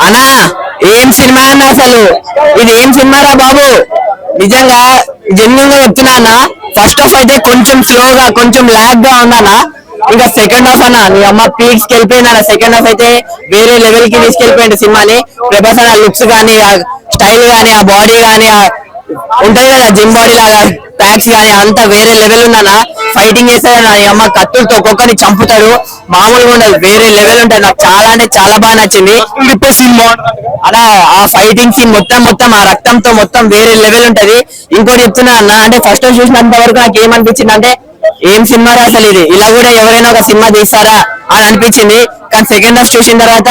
అన్నా ఏం సినిమా అన్న అసలు ఇది ఏం సినిమారా బాబు నిజంగా జెన్యున్ గా చెప్తున్నా అన్న ఫస్ట్ హాఫ్ అయితే కొంచెం స్లోగా కొంచెం లాగ్ గా ఉందన్నా ఇంకా సెకండ్ హాఫ్ అన్న నీ అమ్మ పీక్స్ కి వెళ్ళిపోయిందన్న సెకండ్ హాఫ్ అయితే వేరే లెవెల్ కి తీసుకెళ్లిపోయింది సినిమాని ప్రభాస్ అన్న లుక్స్ గానీ ఆ స్టైల్ గానీ ఆ బాడీ గానీ ఉంటది కదా జిమ్ బాడీ లాగా ప్యాక్స్ గానీ అంతా వేరే లెవెల్ ఉందన్న ఫైటింగ్ చేస్తాడు నా అమ్మ కత్తులతో ఒక్కొక్కరిని చంపుతాడు మామూలుగా ఉండదు వేరే లెవెల్ ఉంటుంది నాకు చాలా అంటే చాలా బాగా నచ్చింది అలా ఆ ఫైటింగ్ సీన్ మొత్తం ఆ రక్తంతో మొత్తం వేరే లెవెల్ ఉంటది ఇంకోటి చెప్తున్నా అన్న అంటే ఫస్ట్ చూసినంత వరకు నాకు ఏమనిపించింది అంటే ఏం సినిమా అసలు ఇది ఇలా కూడా ఎవరైనా ఒక సినిమా తీస్తారా అని అనిపించింది కానీ సెకండ్ హాఫ్ చూసిన తర్వాత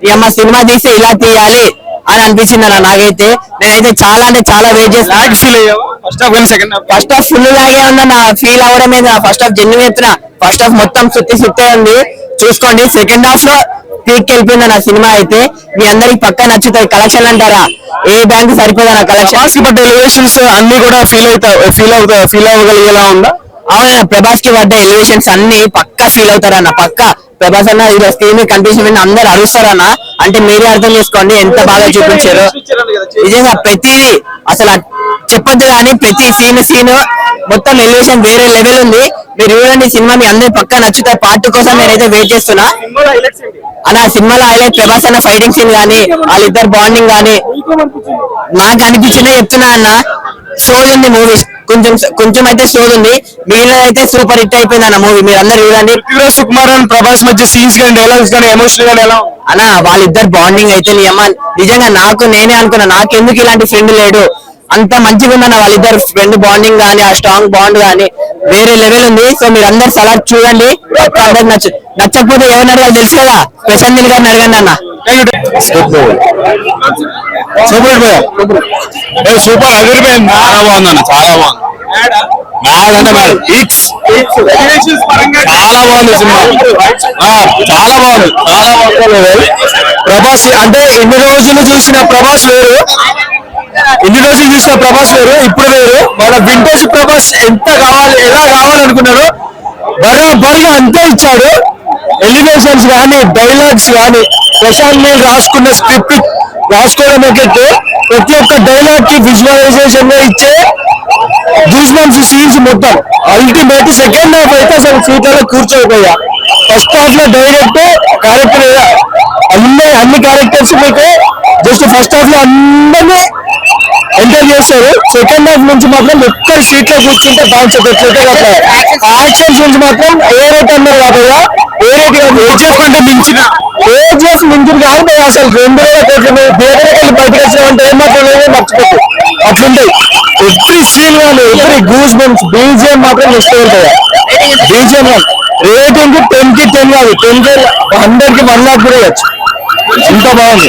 ఈ అమ్మ సినిమా తీస్తే ఇలా తీయాలి అని అనిపించింది అన్న నాకైతే నేనైతే చాలా అంటే చాలా వెయిట్ చేస్తాను ఫస్ట్ హాఫ్ ఫుల్ లాగే ఉందన్న ఫీల్ అవడం మీద ఫస్ట్ హాఫ్ జెన్యున్ చెప్తున్నా ఫస్ట్ హాఫ్ మొత్తం సుత్తే ఉంది చూసుకోండి సెకండ్ హాఫ్ లో పీక్ వెళ్ళిపోయింది నా సినిమా అయితే మీ అందరికి పక్కా నచ్చుతాయి కలెక్షన్ అంటారా ఏ బ్యాంక్ సరిపోదా కలెక్షన్ ఎలివేషన్స్ అన్ని కూడా ఫీల్ అవ్వగలిగేలా ఉందా అవునన్నా ప్రభాస్ కి పడ్డ ఎలివేషన్స్ అన్ని పక్కా ఫీల్ అవుతారన్న పక్కా ప్రభాస్ అన్న ఇలా స్క్రీన్ కనిపించిన అందరు అరుస్తారన్న అంటే మీరే అర్థం చేసుకోండి ఎంత బాగా చూపించారు నిజంగా ప్రతిదీ అసలు చెప్పొద్దు కానీ ప్రతి సీన్ మొత్తం ఎలివేషన్ వేరే లెవెల్ ఉంది మీరు చూడండి సినిమా మీ అందరి పక్కా నచ్చుతాయి పార్ట్ కోసం నేనైతే వెయిట్ చేస్తున్నా అన్న సినిమాలో హైలైట్ ప్రభాస్ అన్న ఫైటింగ్ సీన్ గానీ వాళ్ళిద్దరు బాండింగ్ గానీ నాకు అనిపించిందే చెప్తున్నా అన్న స్టోరీ ఉంది మూవీ కొంచెం అయితే స్టోరీ ఉంది మిగిలిన అయితే సూపర్ హిట్ అయిపోయింది అన్న మూవీ మీరు అందరు చూడండి సుకుమార్ అండ్ ప్రభాస్ మధ్య సీన్స్ కానీ డైలాగ్స్ కానీ ఎమోషనల్ గానీ ఎలా అన్న వాళ్ళిద్దరు బాండింగ్ అయితే నీ అమ్మ నిజంగా నేనే అనుకున్నా నాకెందుకు ఇలాంటి ఫ్రెండ్ లేడు అంత మంచిగా ఉందన్న వాళ్ళిద్దరు ఫ్రెండ్ బాండింగ్ గానీ ఆ స్ట్రాంగ్ బాండ్ గానీ వేరే లెవెల్ ఉంది సో మీరు అందరు సలాడ్ చూడండి నచ్చకపోతే ఎవరిని అడగాలి తెలుసు కదా ప్రశాంత్ నీల్ గారిని అడగండి అన్న సూపర్ అదిరిపోయింది చాలా బాగుందన్న చాలా బాగుంది చాలా బాగుంది సినిమా చాలా బాగుంది ప్రభాస్ అంటే ఇన్ని రోజులు చూసిన ప్రభాస్ వేరు ఇప్పుడు వేరు మన వింటేజ్ ప్రభాస్ ఎంత కావాలి ఎలా కావాలనుకున్నారో బరాబర్గా అంతే ఇచ్చాడు ఎలివేషన్స్ కానీ డైలాగ్స్ కానీ ప్రశాంత్ నీల్ రాసుకున్న స్క్రిప్ట్ రాసుకోవడం ఒకటి ప్రతి ఒక్క డైలాగ్ కి విజువలైజేషన్ గా ఇచ్చే గూస్బంప్స్ సీన్స్ మొత్తం అల్టిమేట్ సెకండ్ హాఫ్ అయితే అసలు సీట్లలో కూర్చోకపోయా ఫస్ట్ హాఫ్ లో డైరెక్ట్ క్యారెక్టర్ అన్ని క్యారెక్టర్స్ మీకు జస్ట్ ఫస్ట్ హాఫ్ లో అందరినీ ఎంటర్ చేస్తారు సెకండ్ హాఫ్ నుంచి మాత్రం ఒక్కరి సీట్ లో కూర్చుంటే యాక్షన్స్ నుంచి మాత్రం ఏ రేట్ అన్నారు కాబోయా ఏ రేట్ ఏజెస్ కంటే మించిన కాదు అసలు 2000 కోట్ల పేదరికలు బయటకు వచ్చినామంటే ఏం మాత్రం మర్చిపోతుంది అట్లుంటాయి ఎవ్రీ సీన్ కానీ ఎవ్రీ గూస్ బంప్స్ బీజిఎం మాత్రం నెక్స్ట్ ఉంటాయి బీజిఎం రేటింగ్ 10 కి 10 కాదు 10 కి 100 కి 1 లాక్ కూడా ఇవ్వచ్చు ఎంత బాగుంది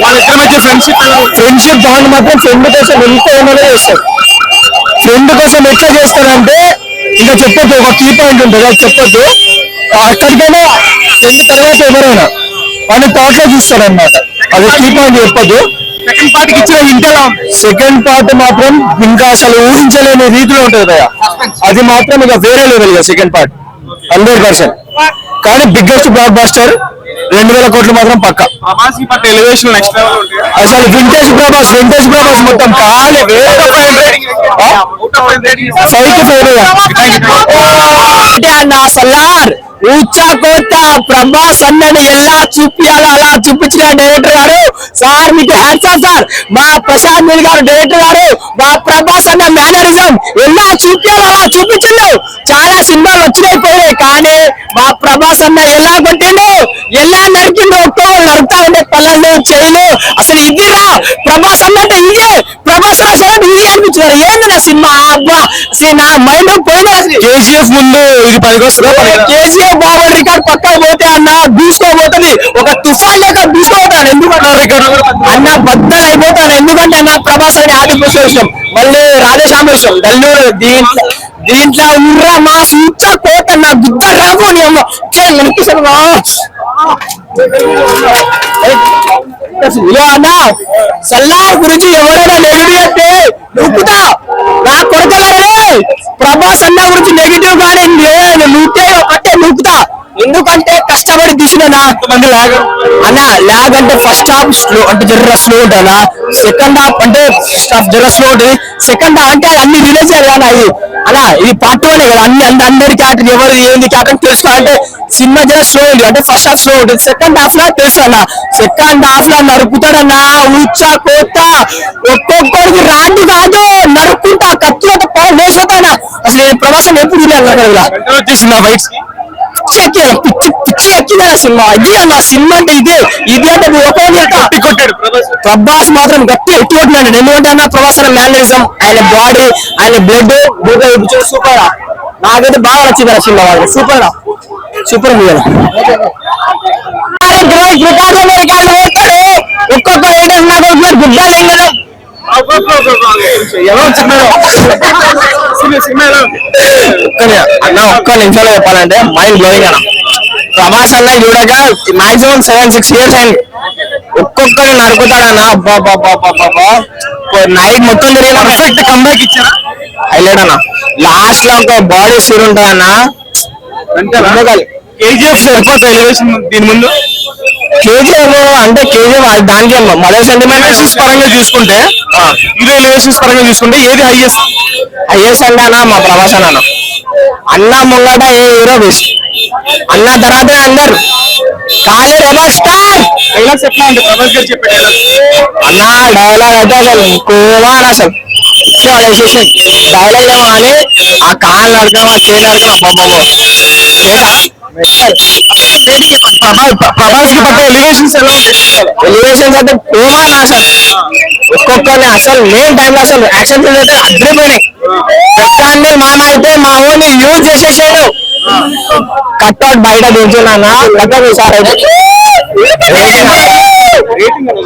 ఫ్రెండ్షిప్ బాగుంది మాత్రం ఫ్రెండ్ కోసం ఎంత ఏమైనా చేస్తారు ఫ్రెండ్ కోసం ఎట్లా చేస్తారంటే ఇంకా చెప్పొద్దు ఒక కీ పాయింట్ ఉంటుంది అది చెప్పొద్దు అక్కడికైనా ఫ్రెండ్ తర్వాత ఎవరైనా వాళ్ళని థాట్ లో చూస్తారనమాట అది కీ పాయింట్ చెప్పొద్దు సెకండ్ పార్ట్ కి ఇచ్చిన ఇంటలా సెకండ్ పార్ట్ మాత్రం ఇంకా అసలు ఊహించలేని రీతిలో ఉంటుంది కదా అది మాత్రం ఇక వేరే లెవెల్ గా సెకండ్ పార్ట్ 100%. కానీ బిగ్గెస్ట్ బ్లాక్ బస్టర్ 2000 కోట్లు మాత్రం పక్క ఎలివేషన్ అసలు వింటేజ్ ప్రభాస్ మొత్తం కాలే 5 సలార్ ఊచా కోట ప్రభాస్ అన్నని ఎలా చూపించాలో అలా చూపించిన డైరెక్టర్ గారు సార్ మీకు హ్యాట్స్ ఆఫ్ సార్ మా ప్రశాంత్ నీల్ గారు డైరెక్టర్ గారు మా ప్రభాస్ అన్న మేనరిజం ఎలా చూపించాలో అలా చూపించండు చాలా సినిమాలు వచ్చినాయి పోయాయి కానీ మా ప్రభాస్ అన్న ఎలా కొట్టిండు ఎలా నరికిండు ఒక్కొక్కరు నరుకుతా ఉండే పళ్ళలో చేయలు అసలు ఇదిరా ప్రభాస్ అన్నట్టు ఇదే ప్రభాస్ అసలు ఇది అనిపించారు ఏంది నా సినిమా అబ్బా నా మైండ్ పోయినా కేసీఎఫ్ ముందు ఇది కేసీఎఫ్ బాబు రికార్డ్ పక్కా పోతే అన్న దూసుకోబోతుంది ఒక తుఫాన్ లేక దూసుకోబోతాడు ఎందుకంటే అన్న బద్దలు అయిపోతాడు ఎందుకంటే అన్న ప్రభాస్ అని ఆదిపురుష విషయం మళ్ళీ రాధేశ్యామేశ్వరం దల్లూరు దీంట్లో ఉర్రా మా ఫ్యూచర్ కోట నా గుద్ద రాబో నీ అమ్మ అన్న సల్లార్ గురించి ఎవరైనా నెగిటివ్ అంటే నూపుతా నా కొడుకులే ప్రభాస్ అన్న గురించి నెగిటివ్ గానీ నువ్వుతే ఒకటే నూపుతా ఎందుకంటే కష్టపడి తీసినా మంది లాగా అన్న లాగ్ అంటే ఫస్ట్ హాఫ్ స్లో అంటే జర్ర స్లో ఉంటుందా, సెకండ్ హాఫ్ అంటే జర్ర స్లో ఉంటుంది, సెకండ్ హాఫ్ అంటే అన్ని రిలీజ్ అయ్యారు అన్న. ఇది అలా ఇది పార్ట్ 1 కదా, అందరి క్యారెక్టర్ ఎవరు ఏంది క్యారెక్టర్ తెలుసు అంటే సినిమా జర స్లో ఉంది అంటే ఫస్ట్ హాఫ్ స్లో ఉంటుంది, సెకండ్ హాఫ్ లో తెలుసు అన్న. సెకండ్ హాఫ్ లో నరుకుతాడన్న ఉచ్చా కోత, ఒక్కొక్కడికి రాండి కాదు నరుక్కుంటా కత్తితో లేచిపోతాడా. అసలు ప్రవాసం ఎప్పుడు వచ్చేసింది ఆ ఫైట్స్ పిచ్చి పిచ్చి ఎక్కిందా సినిమా. ఇది అన్న సినిమా అంటే ఇది అంటే కొట్టాడు ప్రభాస్ మాత్రం గట్టి ఎట్టి కొట్టినాడు. ఎందుకంటే అన్న ప్రభాస్ అన్న మేనరిజం, ఆయన బాడీ, ఆయన బ్లడ్ సూపర్. నాకైతే బాగా నచ్చింది ఆ సినిమా. వాళ్ళు సూపర్ సూపర్ మూవీ. ఒక్కొక్క గుడ్డ అన్న ఒక్క నిమిషంలో చెప్పాలంటే మైండ్ బ్లోయింగ్ అన్న. ప్రభాస్ అన్న చూడక మాక్సిమం 7-6 years అయింది. ఒక్కొక్కరు నరుకుతాడన్న. నైట్ మొత్తం జరిగిన పర్ఫెక్ట్ కంబ్యాక్ ఇచ్చారా హైలైట్ అన్న. లాస్ట్ లో ఒక బాడీ సీన్ ఉంటుంది అన్న. కేజీఎఫ్ సరిపోతుంది ఎలివేషన్ దీని ముందు. కేజీఎఫ్ అంటే కేజీఎఫ్ దానికి మదర్ సెంటిమెంట్ పరంగా చూసుకుంటే, హీరో ఎలివేషన్స్ పరంగా చూసుకుంటే ఏది హైయెస్ట్ అంటే అన్న మా ప్రభాస్ అన్న. అన్న ముంగట ఏ హీరో బెస్ట్, అన్న తర్వాత అందరు కానీ రెబల్ స్టార్. డైలాగ్స్ ఎట్లా అంటే ప్రభాస్ గారు చెప్పే అన్న డైలాగ్ అయితే అసలు కోవా అసలు డైలాగ్ ఏమో కానీ ఆ కాళ్ళు నడకడం, ఆ చేయి నడకడం ప్రభాస్ కి పట్టే ఎలివేషన్స్ ఎలా ఎలివేషన్స్ అంటే కోవా అసలు. ఒక్కొక్కరిని అసలు మెయిన్ టైంలో అసలు యాక్షన్ అయితే అద్దరిపోయినాయి. ఎట్లాంటి మామ అయితే మా ఓన్ని యూజ్ చేసేసాడు. కట్అవుట్ బయట దించున్నా సార్ అయితే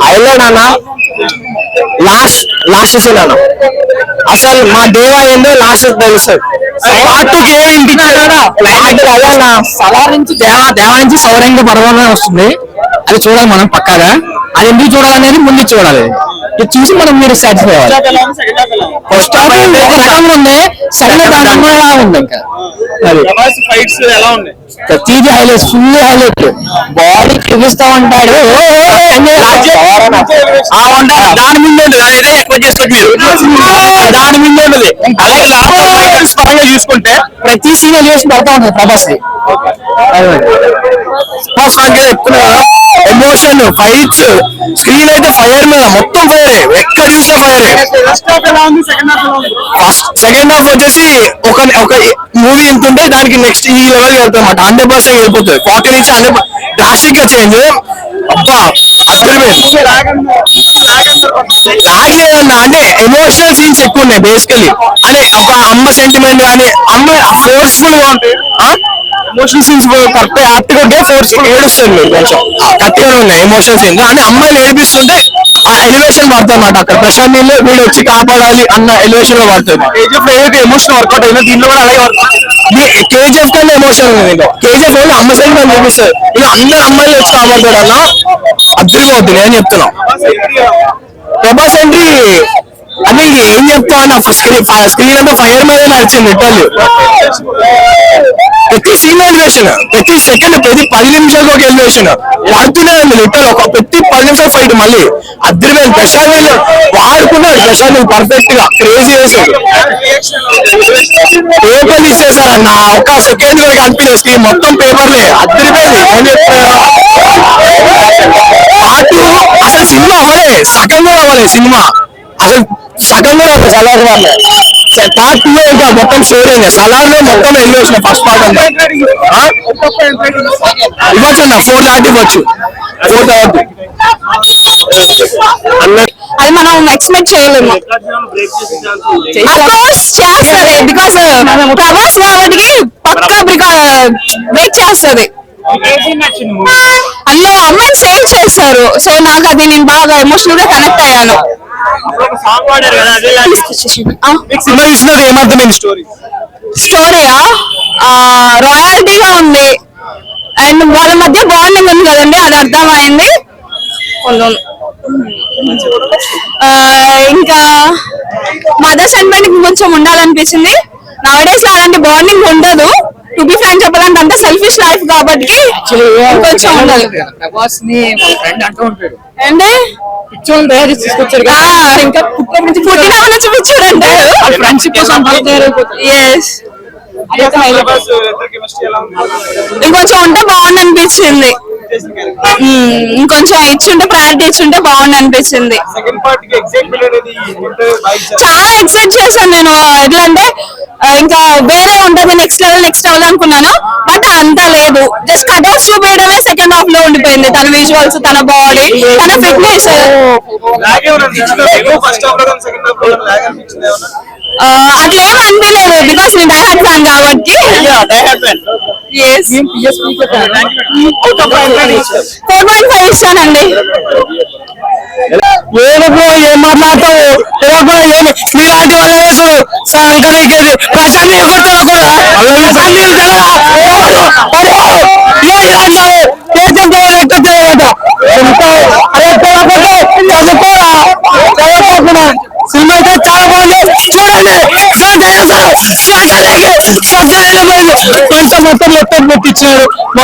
హైలైట్ అన్న. లాస్ట్ సీన్ అన్న అసలు మా దేవా ఏందో లాస్ట్ తెలుస్తుంది. సలార్ నుంచి దేవా నుంచి సౌరంగ పర్వతం వస్తుంది. అది చూడాలి మనం పక్కాగా. అది ఎందుకు చూడాలనేది ముందు చూడాలి. ఇది చూసి మనం మీరు సాటిస్ఫై అవ్వాలి. ఫస్ట్ హాఫ్ ఒక రకంగా ఉంది, సెకండ్ హాఫ్ ఉంది. ఇంకా ప్రతిదీ హైలైట్, ఫుల్ హైలైట్. బాడీ చూపిస్తా ఉంటాడు. దాని ముందు ఎక్స్పెక్ట్ చేసుకోండి మీరు. దాని ముందు ఉండదు. అలాగే పరంగా చూసుకుంటే ప్రతి సీన్ ఎలివేషన్ పడతా ఉంటుంది Prabhas the. Emotion, fights, screen అయితే ఫైర్ మీద మొత్తం ఫైర్. ఎక్కడ చూసినా ఫైర్. ఫస్ట్ సెకండ్ హాఫ్ వచ్చేసి ఒక మూవీ ఎంత ఉంటే దానికి నెక్స్ట్ ఈ లెవెల్ వెళ్తాం అన్నమాట. 100% వెళ్ళిపోతుంది. 40 నుంచి 100 డ్రాస్టిక్ గా చేంజ్. అబ్బా లాగలేదన్నా. అంటే ఎమోషనల్ సీన్స్ ఎక్కువ ఉన్నాయి బేసికలీ. అంటే ఒక అమ్మ సెంటిమెంట్ కానీ అమ్మ ఫోర్స్ఫుల్ గా ఉంటాయి. ఎమోషనల్ సీన్స్ కరెక్ట్ యాక్ట్ ఉంటే ఫోర్స్ఫుల్ ఏడుస్తుంది మీరు కొంచెం గట్టిగానే ఉన్నాయి ఎమోషనల్ సీన్స్. అంటే అమ్మాయిని ఏడిపిస్తుంటే ఆ ఎలివేషన్ పడుతుంది అన్నమాట. అక్కడ ప్రశాంత్ నీళ్ళు వీడు వచ్చి కాపాడాలి అన్న ఎలివేషన్ లో పడుతుంది. కేజీఎఫ్ ఏదైతే ఎమోషన్ వర్కౌట్ అయిందో దీనిలో కూడా అలాగే కేజీఎఫ్ కన్నా ఎమోషన్ ఉంది. కేజీఎఫ్ ఓన్లీ అమ్మ సైడ్ మనం చూపిస్తుంది. ఇక అందరు అమ్మాయిలు వచ్చి కాపాడుతాడు అన్న. అద్దరిపోతుంది నేను చెప్తున్నా. ప్రభాస్ ఎంట్రీ అంటే ఏం చెప్తావు అన్న. స్క్రీన్ అంతా ఫైర్ మీద నడిచింది లిటరల్లీ. ప్రతి సీన్ ఎలివేషన్, ప్రతి సెకండ్, ప్రతి 10 నిమిషాలకు ఒక ఎలివేషన్ పడుతూనే ఉంది లిటరల్. ప్రతి 10 నిమిషాలు ఫైట్ మళ్ళీ అద్దరిపోయింది. ప్రశాంత్ నీళ్ళు వాడుకున్నాడు. ప్రశాంత్ నీళ్ళు పర్ఫెక్ట్ గా క్రేజీ చేశాడు. పేపర్లు ఇచ్చేసారన్న. ఒక సెకండ్ కూడా కనిపించలేదు. స్క్రీన్ మొత్తం పేపర్లే. అద్దరిపోయింది. ఏం చెప్తున్నా పార్ట్ అసలు సినిమా అవ్వలే, సగం కూడా అవ్వలే సినిమా. అసలు సగం కూడా అవ్వలేదు. సలార్ వాళ్ళే పార్ట్ 2 ఇంకా మొత్తం స్టోరీ ఉంది. సలార్ లో మొత్తం ఎలివేషన్ ఫస్ట్ పార్ట్ అంతా ఇవ్వచ్చు అన్న. 4 దాటి ఇవ్వచ్చు. 4 దాటి అది మనం ఎక్స్పెక్ట్ చేయలేము. చేస్తుంది బికాస్ ప్రభాస్ కాబట్టి పక్కా బ్రేక్ చేస్తుంది. అందులో అమ్మాయిని సేవ్ చేస్తారు. సో నాకు అది నేను బాగా ఎమోషనల్ గా కనెక్ట్ అయ్యాను. సినిమా చూసినది ఏమర్థమైంది స్టోరీయా రాయల్టీగా ఉంది. అండ్ వాళ్ళ మధ్య బాండింగ్ ఉంది కదండి, అది అర్థమైంది. ఇంకా మదర్ సెంటిమెంట్ కొంచెం ఉండాలనిపించింది. నవడేస్ లో అలాంటి బాండింగ్ ఉండదు. టు బి ఫ్రాంక్ చెప్పాలంటే అంత సెల్ఫిష్ లైఫ్ కాబట్టి కొంచెం ఉండాలి. ప్రభాస్ ని ఫ్రెండ్ అంటూ ఉంటాడు అంటే పిచ్చోళ్ళు తయారు చేసి తీసుకొచ్చారు కదా, ఇంకా పుట్టిన నుంచి పుట్టిన నుంచి పిచ్చోడు అంటారు. ఫ్రెండ్షిప్ కోసం ఎస్ ఇంకొంచెం ఉంటే బాగుంది అనిపించింది. ఇంకొంచెం ఇచ్చుంటే ప్రయారిటీ ఇచ్చుంటే బాగుంది అనిపించింది. చాలా ఎక్సైట్ చేశాను నేను. ఎట్లా అంటే ఇంకా వేరే ఉంటది నెక్స్ట్ లెవెల్ అనుకున్నాను, బట్ అంతా లేదు. జస్ట్ కటౌట్స్ చూపించడమే సెకండ్ హాఫ్ లో ఉండిపోయింది. తన విజువల్స్, తన బాడీ, తన ఫిట్నెస్ అట్లేం అనిపించలేదు బికాస్ నేను డైహార్డ్ ఫ్యాన్ కాబట్టి. 4.5 ఇస్తానండి. ఏనుగు ఏం మాట్లాడతావు కూడా ఏమి నీలాంటి వాళ్ళ వేసుడు సంకరికేది ప్రశాంతి కొడుతున్నా కూడా సినిమా అయితే చాలా బాగుంది, చూడండి. కొంచెం మొత్తం మొత్తం పెట్టించారు.